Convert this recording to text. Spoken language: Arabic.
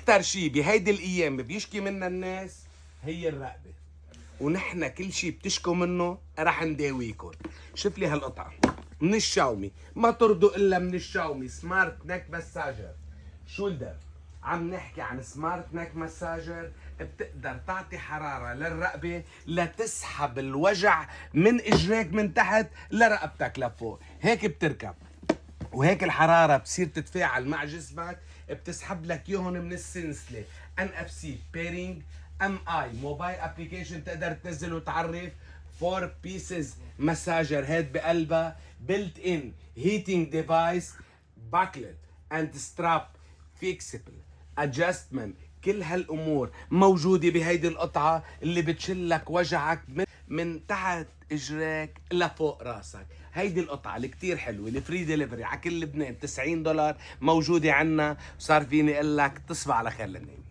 اكتر شي بهيدي الايام بيشكي منها الناس هي الرقبة، ونحن كل شي بتشكوا منه رح نداويكم. شوف لي هالقطعة من الشاومي، ما ترضوا الا من الشاومي، سمارت نيك مساجر شولدر. عم نحكي عن سمارت نيك مساجر بتقدر تعطي حرارة للرقبة لتسحب الوجع من اجريك من تحت لرقبتك لفوق. هيك بتركب وهيك الحرارة بتصير تتفاعل مع جسمك، بتسحب لك يهن من السلسلة. NFC بيرينج، MI موبايل ابلكيشن تقدر تنزل وتعرف. 4 بيسز مساجر هيد بقلبها، بيلت ان هيتينج ديفايس، باكلت اند ستراب فيكسبل ادجستمنت. كل هالامور موجوده بهيدي القطعه اللي بتشلك وجعك من تحت اجريك لفوق راسك. هيدي القطعه اللي كتير حلوه، الفري ديليفري على كل لبنان $90 موجوده عنا، وصار فيني اقول لك تصبح على خير لبنان.